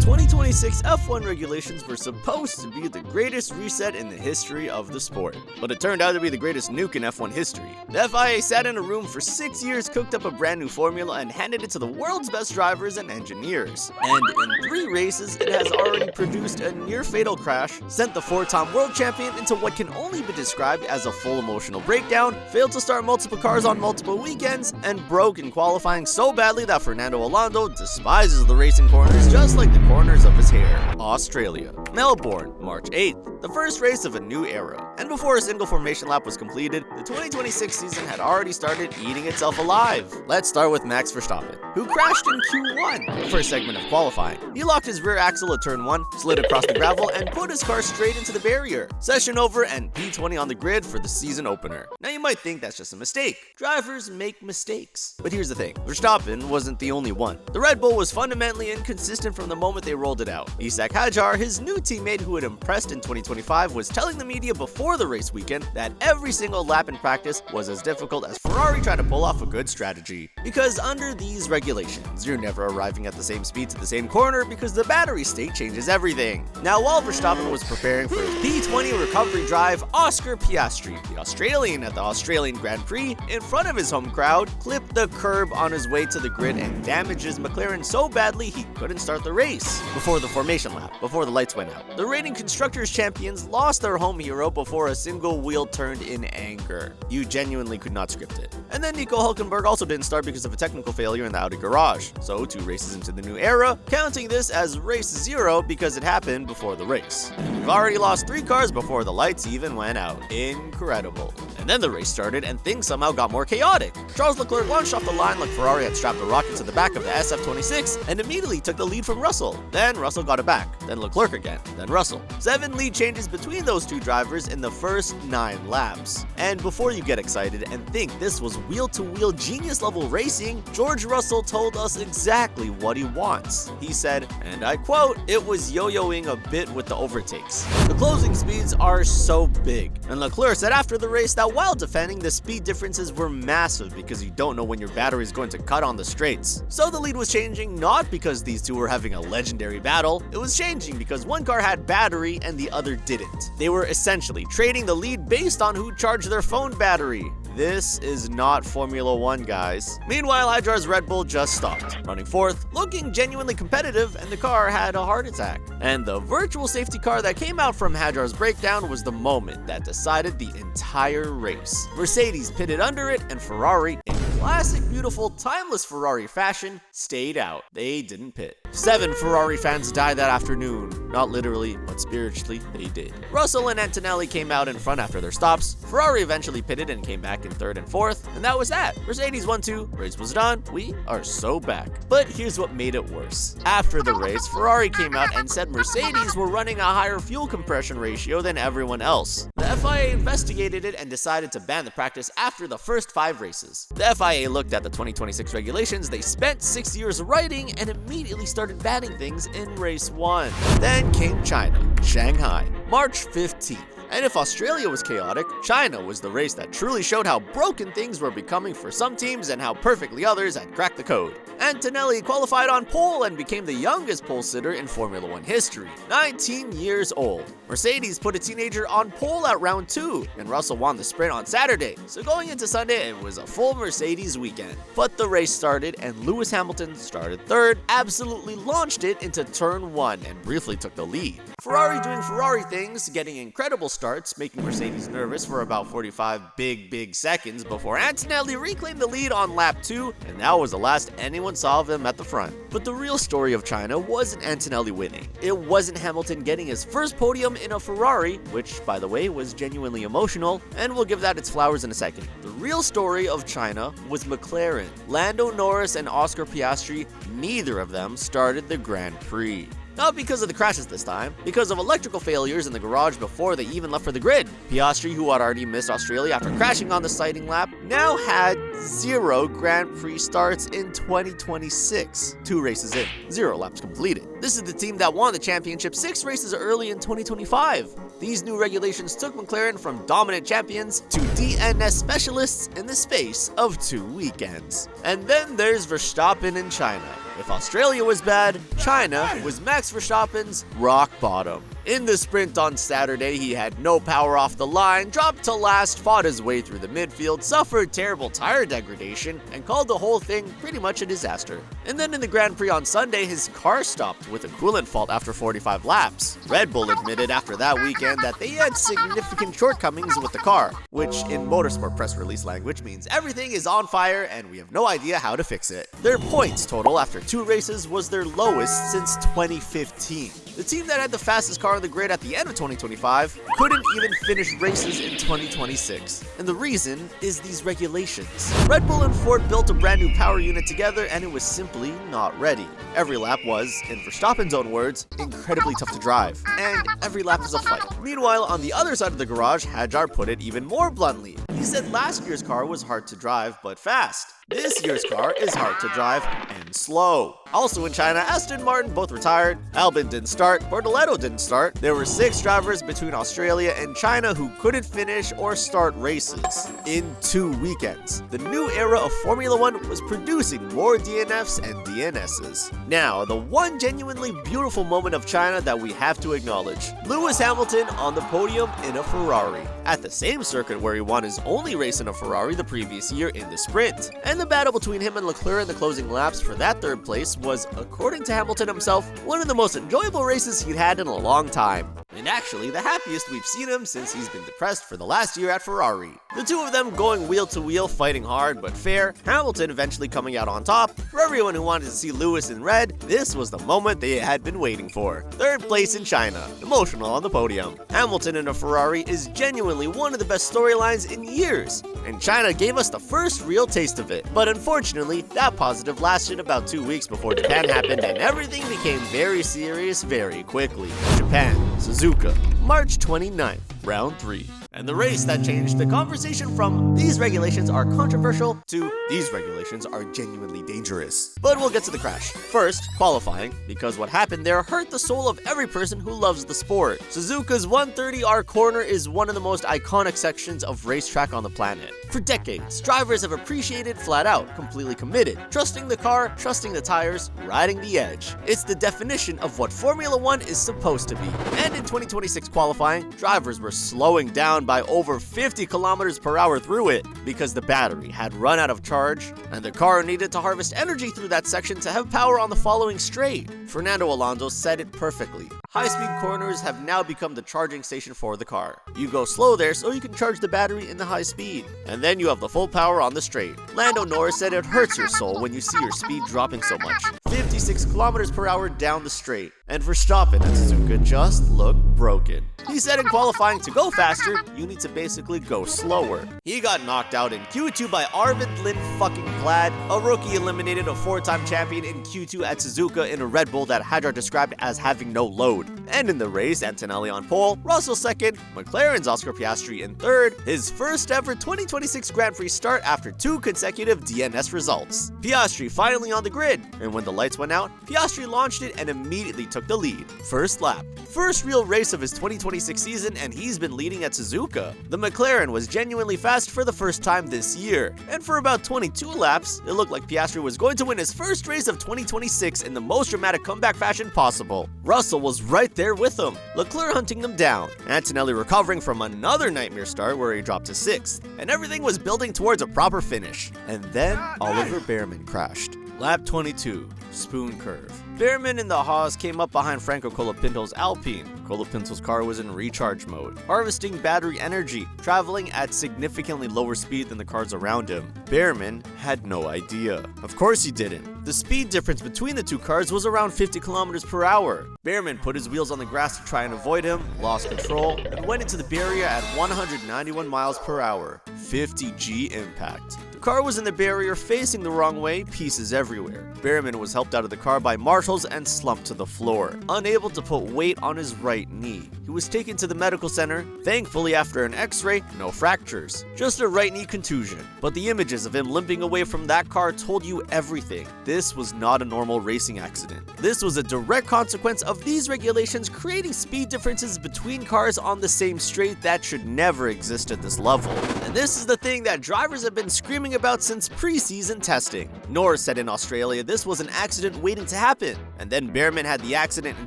2026 F1 regulations were supposed to be the greatest reset in the history of the sport, but it turned out to be the greatest nuke in F1 history. The FIA sat in a room for 6 years, cooked up a brand new formula, and handed it to the world's best drivers and engineers. And in 3 races, it has already produced a near-fatal crash, sent the 4-time world champion into what can only be described as a full emotional breakdown, failed to start multiple cars on multiple weekends, and broke in qualifying so badly that Fernando Alonso despises the racing corners just like the corners of his hair. Australia. Melbourne, March 8th, the first race of a new era. And before a single formation lap was completed, the 2026 season had already started eating itself alive. Let's start with Max Verstappen, who crashed in Q1, the first segment of qualifying. He locked his rear axle at turn 1, slid across the gravel, and put his car straight into the barrier. Session over and P20 on the grid for the season opener. Now you might think that's just a mistake. Drivers make mistakes. But here's the thing, Verstappen wasn't the only one. The Red Bull was fundamentally inconsistent from the moment they rolled it out. Isak Hadjar, his new teammate who had impressed in 2025, was telling the media before the race weekend that every single lap in practice was as difficult as Ferrari trying to pull off a good strategy. Because under these regulations, you're never arriving at the same speed to the same corner because the battery state changes everything. Now, while Verstappen was preparing for his P20 recovery drive, Oscar Piastri, the Australian at the Australian Grand Prix, in front of his home crowd, clipped the curb on his way to the grid and damaged his McLaren so badly he couldn't start the race. Before the formation lap, before the lights went out, the reigning Constructors champions lost their home hero before a single wheel turned in anger. You genuinely could not script it. And then Nico Hülkenberg also didn't start because of a technical failure in the Audi garage. So 2 races into the new era, counting this as race 0 because it happened before the race. And we've already lost 3 cars before the lights even went out. Incredible. And then the race started and things somehow got more chaotic. Charles Leclerc launched off the line like Ferrari had strapped a rocket to the back of the SF26 and immediately took the lead from Russell. Then Russell got it back, then Leclerc again, then Russell. 7 lead changes between those 2 drivers in the first 9 laps. And before you get excited and think this was wheel-to-wheel genius level racing, George Russell told us exactly what he wants. He said, and I quote, "It was yo-yoing a bit with the overtakes. The closing speeds are so big." And Leclerc said after the race that while defending, the speed differences were massive because you don't know when your battery is going to cut on the straights. So the lead was changing not because these 2 were having a legendary battle, it was changing because one car had battery and the other didn't. They were essentially trading the lead based on who charged their phone battery. This is not Formula 1, guys. Meanwhile, Hadjar's Red Bull just stopped, running 4th, looking genuinely competitive, and the car had a heart attack. And the virtual safety car that came out from Hadjar's breakdown was the moment that decided the entire race. Mercedes pitted under it, and Ferrari, in classic, beautiful, timeless Ferrari fashion, stayed out. They didn't pit. 7 Ferrari fans died that afternoon. Not literally, but spiritually, they did. Russell and Antonelli came out in front after their stops. Ferrari eventually pitted and came back in 3rd and 4th, and that was that. Mercedes won 2, race was done, we are so back. But here's what made it worse. After the race, Ferrari came out and said Mercedes were running a higher fuel compression ratio than everyone else. The FIA investigated it and decided to ban the practice after the first 5 races. The FIA looked at the 2026 regulations they spent 6 years writing and immediately started banning things in race 1. Then came China, Shanghai, March 15th. And if Australia was chaotic, China was the race that truly showed how broken things were becoming for some teams and how perfectly others had cracked the code. Antonelli qualified on pole and became the youngest pole sitter in Formula 1 history, 19 years old. Mercedes put a teenager on pole at round 2, and Russell won the sprint on Saturday. So going into Sunday, it was a full Mercedes weekend. But the race started and Lewis Hamilton started 3rd, absolutely launched it into turn 1 and briefly took the lead. Ferrari doing Ferrari things, getting incredible starts, making Mercedes nervous for about 45 big seconds before Antonelli reclaimed the lead on lap 2, and that was the last anyone saw of him at the front. But the real story of China wasn't Antonelli winning. It wasn't Hamilton getting his first podium in a Ferrari, which, by the way, was genuinely emotional, and we'll give that its flowers in a second. The real story of China was McLaren. Lando Norris and Oscar Piastri, neither of them started the Grand Prix. Not because of the crashes this time, because of electrical failures in the garage before they even left for the grid. Piastri, who had already missed Australia after crashing on the sighting lap, now had 0 Grand Prix starts in 2026. 2 races in, 0 laps completed. This is the team that won the championship 6 races early in 2025. These new regulations took McLaren from dominant champions to DNS specialists in the space of 2 weekends. And then there's Verstappen in China. If Australia was bad, China was Max Verstappen's rock bottom. In the sprint on Saturday, he had no power off the line, dropped to last, fought his way through the midfield, suffered terrible tire degradation, and called the whole thing pretty much a disaster. And then in the Grand Prix on Sunday, his car stopped with a coolant fault after 45 laps. Red Bull admitted after that weekend that they had significant shortcomings with the car, which in motorsport press release language means everything is on fire and we have no idea how to fix it. Their points total after 2 races was their lowest since 2015. The team that had the fastest car on the grid at the end of 2025 couldn't even finish races in 2026. And the reason is these regulations. Red Bull and Ford built a brand new power unit together and it was simply not ready. Every lap was, in Verstappen's own words, incredibly tough to drive. And every lap was a fight. Meanwhile, on the other side of the garage, Hadjar put it even more bluntly. He said last year's car was hard to drive, but fast. This year's car is hard to drive and slow. Also in China, Aston Martin both retired, Albon didn't start, Bortoleto didn't start. There were 6 drivers between Australia and China who couldn't finish or start races in 2 weekends. The new era of Formula 1 was producing more DNFs and DNSs. Now, the one genuinely beautiful moment of China that we have to acknowledge. Lewis Hamilton on the podium in a Ferrari, at the same circuit where he won his only race in a Ferrari the previous year in the sprint. And the battle between him and Leclerc in the closing laps for that 3rd place was, according to Hamilton himself, one of the most enjoyable races he'd had in a long time. And actually, the happiest we've seen him since he's been depressed for the last year at Ferrari. The two of them going wheel to wheel, fighting hard but fair, Hamilton eventually coming out on top. For everyone who wanted to see Lewis in red, this was the moment they had been waiting for. 3rd place in China, emotional on the podium. Hamilton in a Ferrari is genuinely one of the best storylines in years, and China gave us the first real taste of it. But unfortunately, that positive lasted about 2 weeks before Japan happened and everything became very serious very quickly. Japan, Suzuka, March 29th, round 3. And the race that changed the conversation from these regulations are controversial to these regulations are genuinely dangerous. But we'll get to the crash. First, qualifying, because what happened there hurt the soul of every person who loves the sport. Suzuka's 130R corner is one of the most iconic sections of racetrack on the planet. For decades, drivers have appreciated flat out, completely committed, trusting the car, trusting the tires, riding the edge. It's the definition of what Formula 1 is supposed to be. And in 2026 qualifying, drivers were slowing down by over 50 kilometers per hour through it because the battery had run out of charge and the car needed to harvest energy through that section to have power on the following straight. Fernando Alonso said it perfectly. High-speed corners have now become the charging station for the car. You go slow there so you can charge the battery in the high speed, and then you have the full power on the straight. Lando Norris said it hurts your soul when you see your speed dropping so much. 56 kilometers per hour down the straight. And Verstappen at Suzuka just looked broken. He said in qualifying to go faster, you need to basically go slower. He got knocked out in Q2 by Arvid Lindfucking-Glad, a rookie eliminated a 4-time champion in Q2 at Suzuka in a Red Bull that Hadjar described as having no load. And in the race, Antonelli on pole, Russell second, McLaren's Oscar Piastri in third, his first ever 2026 Grand Prix start after 2 consecutive DNS results. Piastri finally on the grid, and when the lights went out, Piastri launched it and immediately took the lead. First lap. First real race of his 2026 season, and he's been leading at Suzuka. The McLaren was genuinely fast for the first time this year, and for about 22 laps, it looked like Piastri was going to win his first race of 2026 in the most dramatic comeback fashion possible. Russell was right there with him, Leclerc hunting them down, Antonelli recovering from another nightmare start where he dropped to 6th, and everything was building towards a proper finish. And then Oliver Behrman crashed. Lap 22, spoon curve. Behrman in the Haas came up behind Franco Colapinto's Alpine. Colapinto's car was in recharge mode, harvesting battery energy, traveling at significantly lower speed than the cars around him. Behrman had no idea. Of course he didn't. The speed difference between the two cars was around 50 kilometers per hour. Behrman put his wheels on the grass to try and avoid him, lost control, and went into the barrier at 191 miles per hour. 50G impact. The car was in the barrier facing the wrong way, pieces everywhere. Behrman was helped out of the car by marshals and slumped to the floor, unable to put weight on his right knee. He was taken to the medical center. Thankfully, after an x-ray, no fractures, just a right knee contusion. But the images of him limping away from that car told you everything. This was not a normal racing accident. This was a direct consequence of these regulations creating speed differences between cars on the same straight that should never exist at this level. And this is the thing that drivers have been screaming about since pre-season testing. Norris said in Australia this was an accident waiting to happen, and then Behrman had the accident in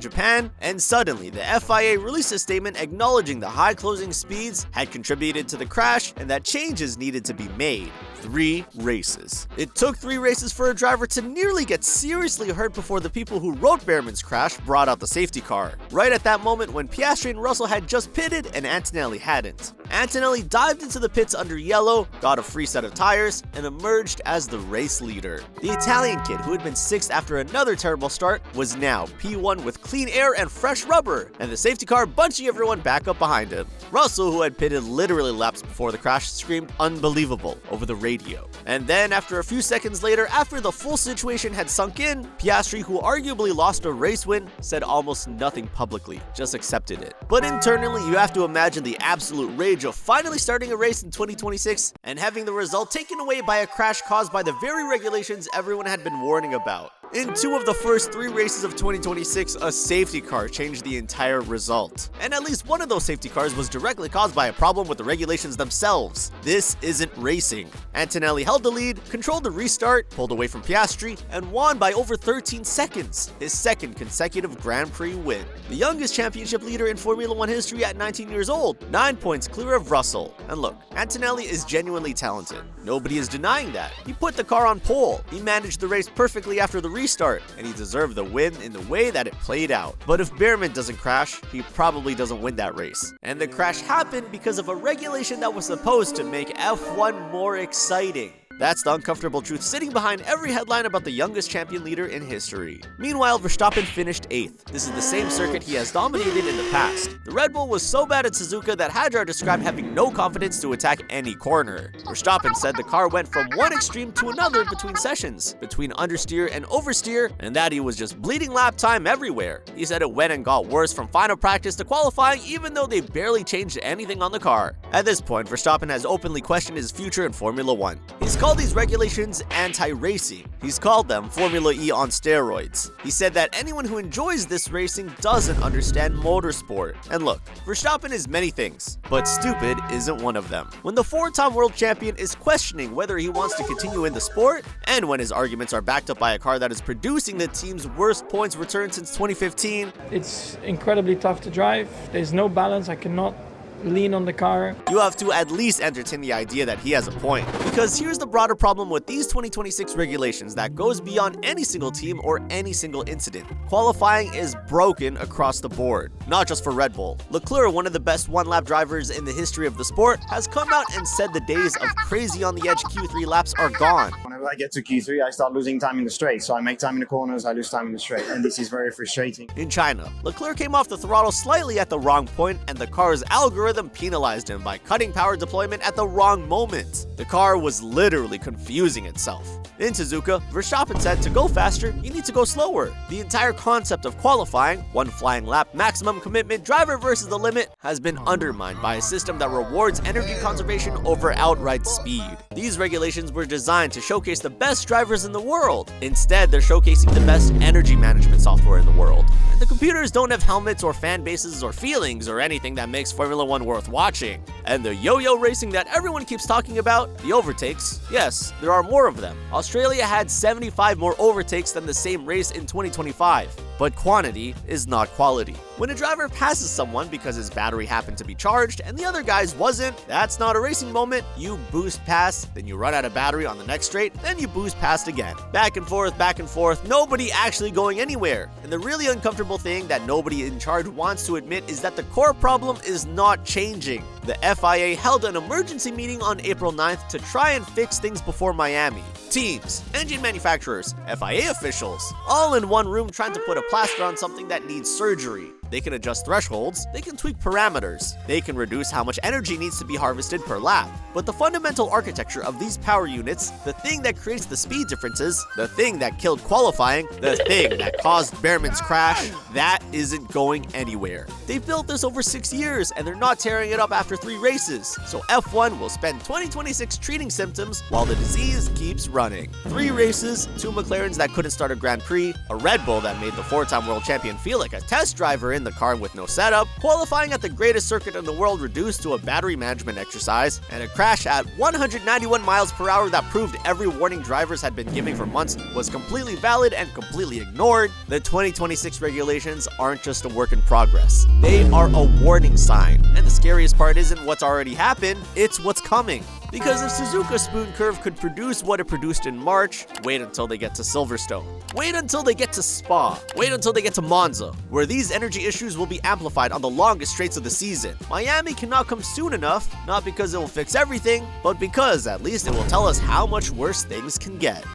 Japan, and suddenly the FIA released a statement acknowledging the high closing speeds had contributed to the crash and that changes needed to be made. 3 races. It took 3 races for a driver to nearly get seriously hurt before the people who wrote Behrman's crash brought out the safety car. Right at that moment when Piastri and Russell had just pitted and Antonelli hadn't. Antonelli dived into the pits under yellow, got a free set of tires, and emerged as the race leader. The Italian kid, who had been 6th after another terrible start, was now P1 with clean air and fresh rubber, and the safety car bunching everyone back up behind him. Russell, who had pitted literally laps before the crash, screamed "unbelievable" over the radio. And then, after a few seconds later, after the full situation had sunk in, Piastri, who arguably lost a race win, said almost nothing publicly, just accepted it. But internally, you have to imagine the absolute rage of finally starting a race in 2026 and having the result taken away by a crash caused by the very regulations everyone had been warning about. In 2 of the first 3 races of 2026, a safety car changed the entire result. And at least one of those safety cars was directly caused by a problem with the regulations themselves. This isn't racing. Antonelli held the lead, controlled the restart, pulled away from Piastri, and won by over 13 seconds, his 2nd consecutive Grand Prix win. The youngest championship leader in Formula 1 history at 19 years old, 9 points clear of Russell. And look, Antonelli is genuinely talented. Nobody is denying that. He put the car on pole, he managed the race perfectly after the restart, and he deserved the win in the way that it played out. But if Behrman doesn't crash, he probably doesn't win that race. And the crash happened because of a regulation that was supposed to make F1 more exciting. That's the uncomfortable truth sitting behind every headline about the youngest champion leader in history. Meanwhile, Verstappen finished 8th. This is the same circuit he has dominated in the past. The Red Bull was so bad at Suzuka that Hadjar described having no confidence to attack any corner. Verstappen said the car went from one extreme to another between sessions, between understeer and oversteer, and that he was just bleeding lap time everywhere. He said it went and got worse from final practice to qualifying, even though they barely changed anything on the car. At this point, Verstappen has openly questioned his future in Formula 1. He's called these regulations anti-racing. He's called them Formula E on steroids. He said that anyone who enjoys this racing doesn't understand motorsport. And look, Verstappen is many things, but stupid isn't one of them. When the 4-time world champion is questioning whether he wants to continue in the sport, and when his arguments are backed up by a car that is producing the team's worst points return since 2015, it's incredibly tough to drive. There's no balance. I cannot lean on the car. You have to at least entertain the idea that he has a point. Because here's the broader problem with these 2026 regulations that goes beyond any single team or any single incident. Qualifying is broken across the board, not just for Red Bull. Leclerc, one of the best one-lap drivers in the history of the sport, has come out and said the days of crazy on the edge Q3 laps are gone. Whenever I get to Q3, I start losing time in the straight. So I make time in the corners, I lose time in the straight, and this is very frustrating. In China, Leclerc came off the throttle slightly at the wrong point, and the car's algorithm penalized him by cutting power deployment at the wrong moment. The car was literally confusing itself. In Suzuka, Verstappen said to go faster, you need to go slower. The entire concept of qualifying, one flying lap, maximum commitment, driver versus the limit, has been undermined by a system that rewards energy conservation over outright speed. These regulations were designed to showcase the best drivers in the world. Instead, they're showcasing the best energy management software in the world. And the computers don't have helmets or fan bases or feelings or anything that makes Formula 1 worth watching. And the yo-yo racing that everyone keeps talking about, the overtakes, yes, there are more of them. Australia had 75 more overtakes than the same race in 2025. But quantity is not quality. When a driver passes someone because his battery happened to be charged and the other guy's wasn't, that's not a racing moment. You boost past, then you run out of battery on the next straight, then you boost past again. Back and forth, nobody actually going anywhere. And the really uncomfortable thing that nobody in charge wants to admit is that the core problem is not changing. The FIA held an emergency meeting on April 9th to try and fix things before Miami. Teams, engine manufacturers, FIA officials, all in one room trying to put a plaster on something that needs surgery. They can adjust thresholds, they can tweak parameters, they can reduce how much energy needs to be harvested per lap. But the fundamental architecture of these power units, the thing that creates the speed differences, the thing that killed qualifying, the thing that caused Behrman's crash, that isn't going anywhere. They've built this over 6 years and they're not tearing it up after 3 races, so F1 will spend 2026 treating symptoms while the disease keeps running. 3 races, 2 McLarens that couldn't start a Grand Prix, a Red Bull that made the 4-time world champion feel like a test driver in the car with no setup, qualifying at the greatest circuit in the world reduced to a battery management exercise, and a crash at 191 miles per hour that proved every warning drivers had been giving for months was completely valid and completely ignored. The 2026 regulations aren't just a work in progress. They are a warning sign. And the scariest part isn't what's already happened, it's what's coming. Because if Suzuka's spoon curve could produce what it produced in March, wait until they get to Silverstone. Wait until they get to Spa. Wait until they get to Monza, where these energy issues will be amplified on the longest straights of the season. Miami cannot come soon enough, not because it will fix everything, but because at least it will tell us how much worse things can get.